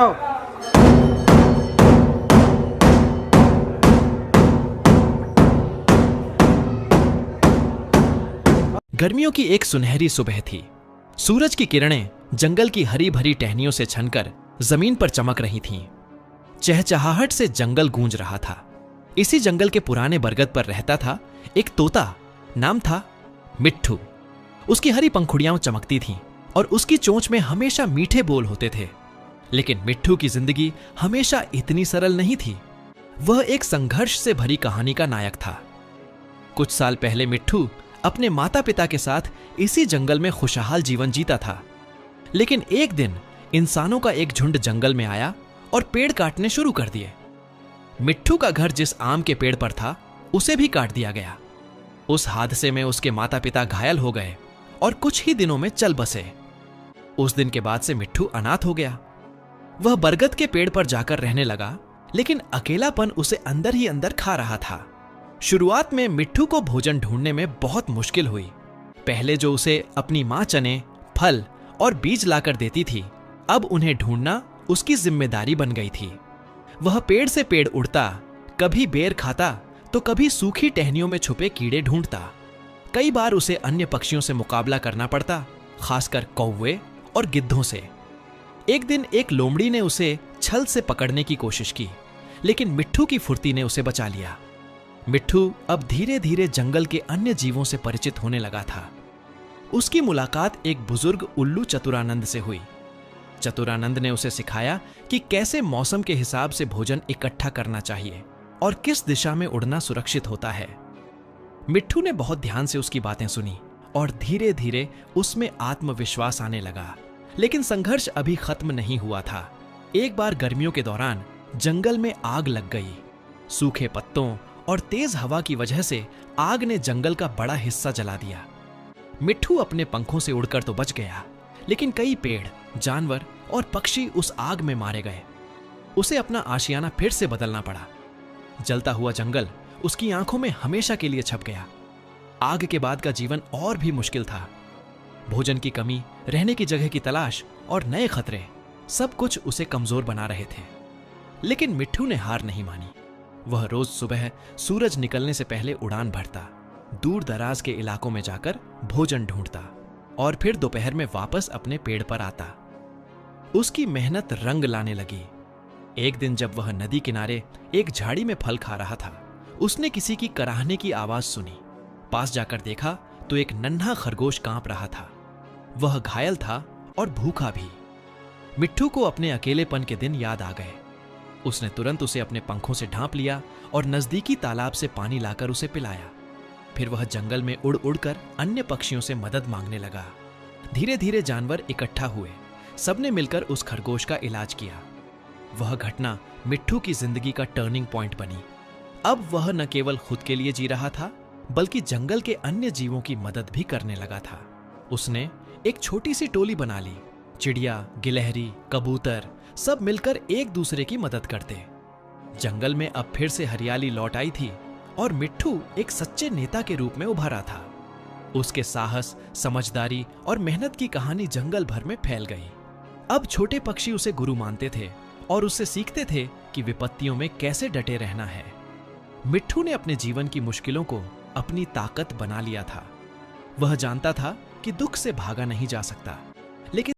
गर्मियों की एक सुनहरी सुबह थी। सूरज की किरणें जंगल की हरी भरी टहनियों से छनकर जमीन पर चमक रही थीं। चहचहाहट से जंगल गूंज रहा था। इसी जंगल के पुराने बरगद पर रहता था एक तोता, नाम था मिट्ठू। उसकी हरी पंखुड़ियां चमकती थीं और उसकी चोंच में हमेशा मीठे बोल होते थे। लेकिन मिट्ठू की जिंदगी हमेशा इतनी सरल नहीं थी। वह एक संघर्ष से भरी कहानी का नायक था। कुछ साल पहले मिट्ठू अपने माता पिता के साथ इसी जंगल में खुशहाल जीवन जीता था। लेकिन एक दिन इंसानों का एक झुंड जंगल में आया और पेड़ काटने शुरू कर दिए। मिट्ठू का घर जिस आम के पेड़ पर था उसे भी काट दिया गया। उस हादसे में उसके माता पिता घायल हो गए और कुछ ही दिनों में चल बसे। उस दिन के बाद से मिट्ठू अनाथ हो गया। वह बरगद के पेड़ पर जाकर रहने लगा, लेकिन अकेलापन उसे अंदर ही अंदर खा रहा था। शुरुआत में मिट्ठू को भोजन ढूंढने में बहुत मुश्किल हुई। पहले जो उसे अपनी मां चने, फल और बीज लाकर देती थी, अब उन्हें ढूंढना उसकी जिम्मेदारी बन गई थी। वह पेड़ से पेड़ उड़ता, कभी बेर खाता तो कभी सूखी टहनियों में छुपे कीड़े ढूंढता। कई बार उसे अन्य पक्षियों से मुकाबला करना पड़ता, खासकर कौवे और गिद्धों से। एक दिन एक लोमड़ी ने उसे छल से पकड़ने की कोशिश की, लेकिन मिट्ठू की फुर्ती ने उसे बचा लिया। मिट्ठू अब धीरे धीरे जंगल के अन्य जीवों से परिचित होने लगा था। उसकी मुलाकात एक बुजुर्ग उल्लू चतुरानंद से हुई। चतुरानंद ने उसे सिखाया कि कैसे मौसम के हिसाब से भोजन इकट्ठा करना चाहिए और किस दिशा में उड़ना सुरक्षित होता है। मिट्ठू ने बहुत ध्यान से उसकी बातें सुनी और धीरे धीरे उसमें आत्मविश्वास आने लगा। लेकिन संघर्ष अभी खत्म नहीं हुआ था। एक बार गर्मियों के दौरान जंगल में आग लग गई। सूखे पत्तों और तेज हवा की वजह से आग ने जंगल का बड़ा हिस्सा जला दिया। मिट्ठू अपने पंखों से उड़कर तो बच गया, लेकिन कई पेड़, जानवर और पक्षी उस आग में मारे गए। उसे अपना आशियाना फिर से बदलना पड़ा। जलता हुआ जंगल उसकी आंखों में हमेशा के लिए छप गया। आग के बाद का जीवन और भी मुश्किल था। भोजन की कमी, रहने की जगह की तलाश और नए खतरे, सब कुछ उसे कमजोर बना रहे थे। लेकिन मिट्ठू ने हार नहीं मानी। वह रोज सुबह सूरज निकलने से पहले उड़ान भरता, दूर दराज के इलाकों में जाकर भोजन ढूंढता और फिर दोपहर में वापस अपने पेड़ पर आता। उसकी मेहनत रंग लाने लगी। एक दिन जब वह नदी किनारे एक झाड़ी में फल खा रहा था, उसने किसी की कराहने की आवाज सुनी। पास जाकर देखा तो एक नन्हा खरगोश कांप रहा था। वह घायल था और भूखा भी। मिट्ठू को अपने अकेलेपन के दिन याद आ गए। उसने तुरंत उसे अपने पंखों से ढांप लिया और नजदीकी तालाब से पानी लाकर उसे पिलाया। फिर वह जंगल में उड़ उड़कर अन्य पक्षियों से मदद मांगने लगा। धीरे धीरे जानवर इकट्ठा हुए। सबने मिलकर उस खरगोश का इलाज किया। वह घटना मिट्ठू की जिंदगी का टर्निंग पॉइंट बनी। अब वह न केवल खुद के लिए जी रहा था, बल्कि जंगल के अन्य जीवों की मदद भी करने लगा था। उसने एक छोटी सी टोली बना ली। चिड़िया, गिलहरी, कबूतर सब मिलकर एक दूसरे की मदद करते। जंगल में अब फिर से हरियाली लौट आई थी और मिट्ठू एक सच्चे नेता के रूप में उभरा था। उसके साहस, समझदारी और मेहनत की कहानी जंगल भर में फैल गई। अब छोटे पक्षी उसे गुरु मानते थे और उससे सीखते थे कि विपत्तियों में कैसे डटे रहना है। मिट्ठू ने अपने जीवन की मुश्किलों को अपनी ताकत बना लिया था। वह जानता था कि दुख से भागा नहीं जा सकता,